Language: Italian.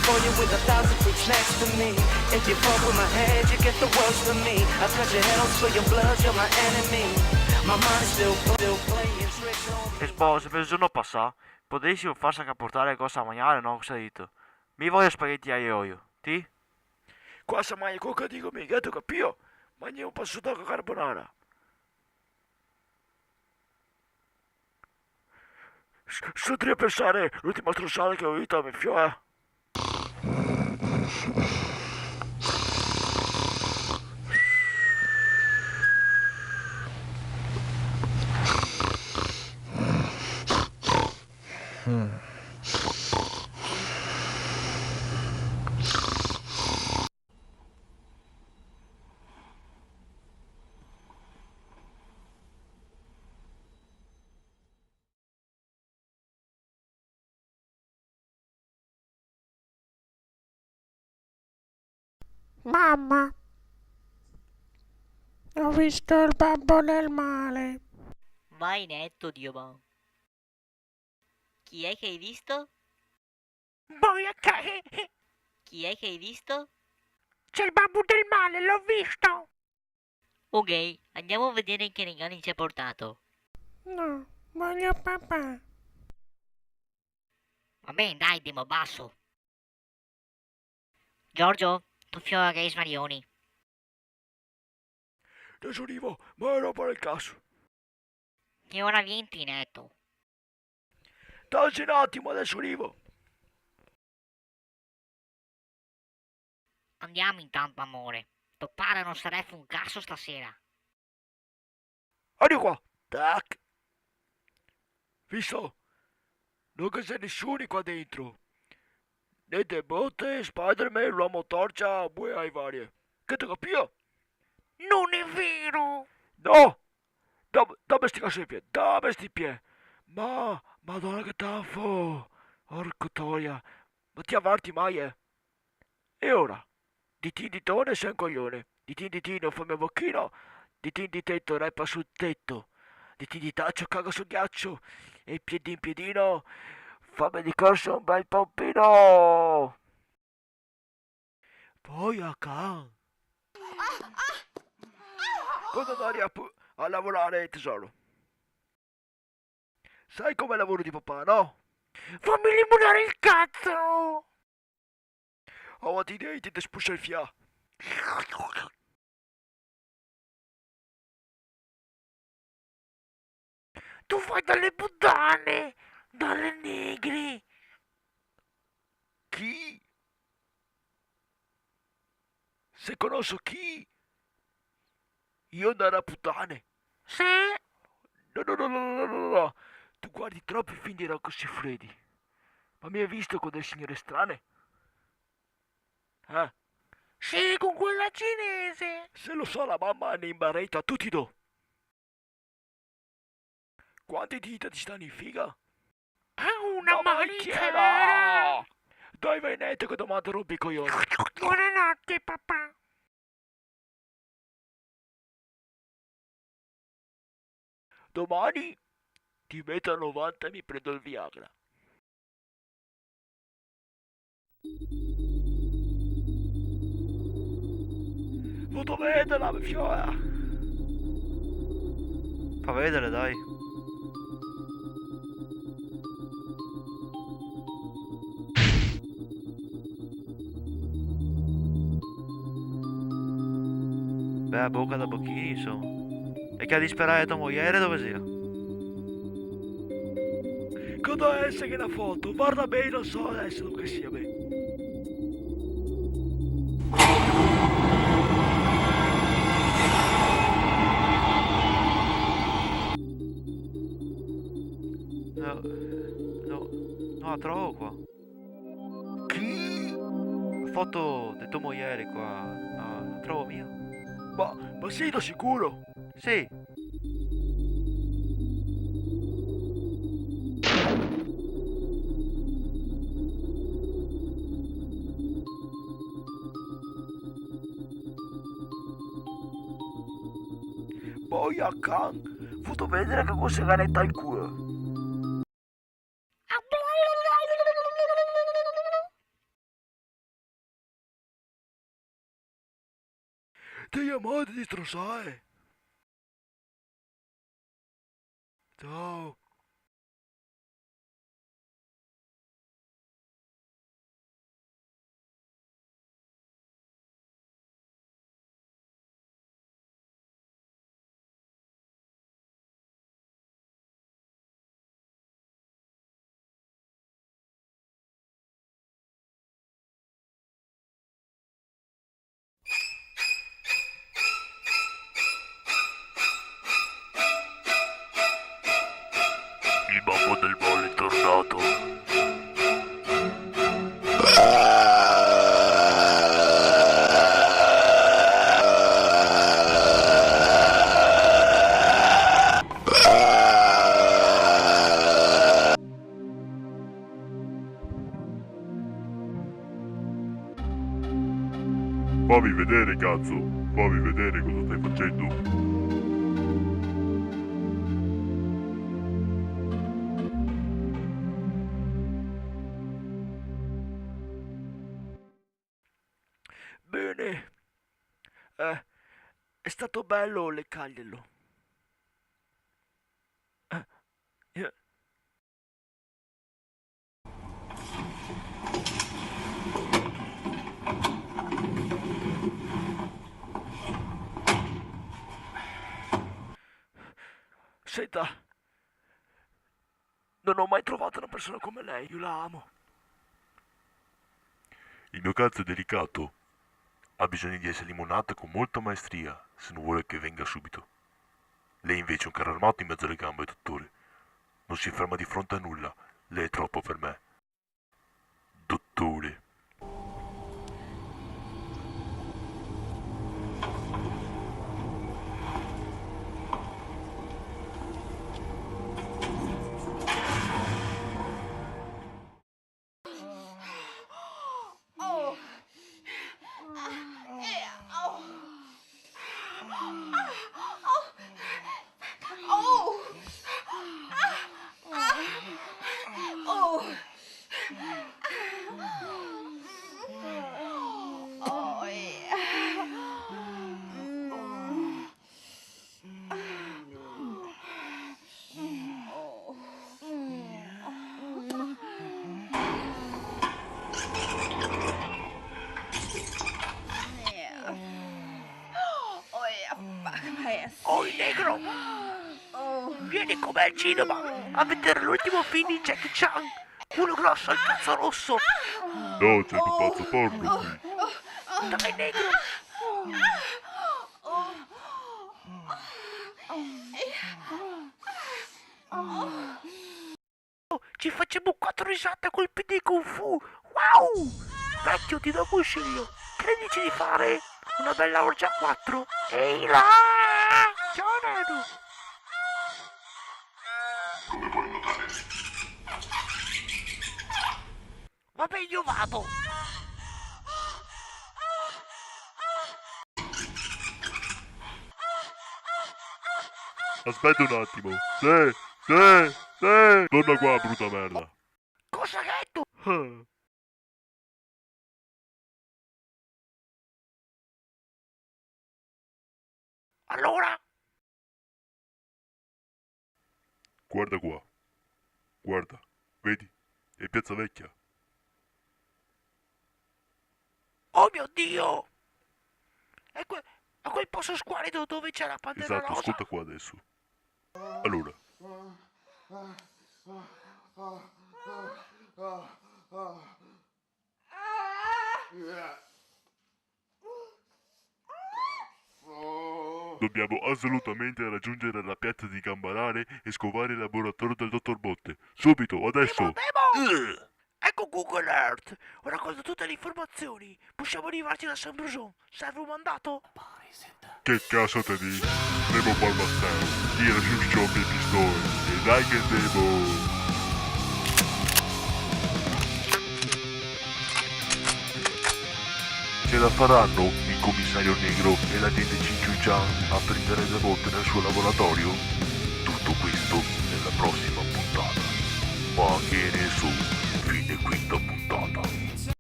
California with 1,000 freaks next to me. If you fuck with my head, you get the worst of me. I cut your head, I'll spill your blood, you're my enemy. My mind is still playing tricks on me. E sposo, per il giorno passato, potessi farsi portare cosa a mangiare, no? Cosa hai detto? Mi voglio spaghetti a io. Ti? Qua se mangi coca dico mi gatto capio. Mangi un passo d'acqua carbonara. Sto a pensare l'ultima stronzata che ho avuto a mio figlio. Mamma, ho visto il babbo nel male. Vai netto, Dio buono. Chi è che hai visto? Poi a che? Chi è che hai visto? C'è il babbo del male, l'ho visto. Ok, andiamo a vedere che regali ci ha portato. No, voglio papà. Va bene, dai, Demo basso. Giorgio, tu fiora che smarioni. Adesso arrivo, ma ero per il caso. Che ora vieni netto? Dai un attimo, adesso arrivo. Andiamo intanto, amore. Tuo padre non sarebbe un cazzo stasera. Arrivo qua. Tac. Visto? Non c'è nessuno qua dentro. Niente botte, Spider-Man, l'uomo torcia, bue ai varie. Che te capio? Non è vero. No! Dove sti caseppie? Dove sti pie? Madonna che tanfo! Orco toia! Ma ti avanti mai, eh? E ora? Di tin di tone sei un coglione. Di tin di tino fammi un bocchino. Di tin di tetto repa sul tetto. Di tin di taccio cago sul ghiaccio. E piedin piedino fammi di corso un bel pompino! Poi a can. Quando andare a lavorare, tesoro? Sai com'è il lavoro di papà, no? Fammi limonare il cazzo. Avanti i denti e ti spuscia il fia. Tu fai dalle puttane, dalle negri. Chi? Se conosco chi? Io andare a puttane. Sì, No, no, no, no, no, no, no. Tu guardi troppi film di Rocco Siffredi. Ma mi hai visto con delle signore strane? Eh? sì, con quella cinese. Se lo sa la mamma ne imbarretta, tu ti do. Quante dita ti stanno in figa? È una No, ma manichera. chieda! Dai, vai netto che domanda rompi i coglioni. Buonanotte, papà. Domani ti metto a 90 e mi prendo il Viagra. Voto vedere, fiora! Fa vedere, dai. Beh, bocca da bocchini, insomma. E che a disperare tua moglie dove sia? Cosa è che la foto? Guarda bene, non so adesso che sia bene. No, no, no, la trovo qua. Chi? La foto di tua moglie qua. No, la trovo mia. Ma sei da sicuro? Sì, Poi a can, foto vedere che cosa canetta il culo. Ti chiamate di strozzare? Ciao. Il babbo del Bolle è tornato. Fammi vedere, cazzo! Fammi vedere cosa stai facendo! Bene. È stato bello leccarglielo. Eh. Senta, non ho mai trovato una persona come lei, io la amo. Il mio cazzo è delicato. Ha bisogno di essere limonato con molta maestria, se non vuole che venga subito. Lei invece è un carro armato in mezzo alle gambe, dottore. Non si ferma di fronte a nulla. Lei è troppo per me. Dottore. Oh, negro! Vieni con me al cinema a vedere l'ultimo film di Jackie Chan! Culo grosso al cazzo rosso! No, c'è il pazzo porno qui. Dai, negro! Ci facciamo 4 risate a colpi di Kung Fu! Wow! Vecchio, ti do un consiglio! Che ne dici di fare una bella orgia a 4? Ehi là! Ciao, Nano! Vabbè, io vado! Aspetta un attimo. Sì. Torna qua, brutta merda. Cosa hai detto? Allora? Guarda qua. Guarda. Vedi? È Piazza Vecchia. Oh mio Dio! È quel posto squallido dove c'è la Pantera Esatto, Rosa? ascolta qua adesso. Allora. Dobbiamo assolutamente raggiungere la piazza di Gambarare e scovare il laboratorio del dottor Botte. Subito, adesso! Nemo! Ecco Google Earth! Ho raccolto tutte le informazioni! Possiamo arrivarci da San Bruson! Serve un mandato? Che cazzo te dici? Nemo Palmastero, tira su scioppi e pistole, e dai che devo! Ce la faranno il commissario negro e l'agente Cicciu-chan a prendere le botte nel suo laboratorio? Tutto questo nella prossima puntata. Ma che ne so,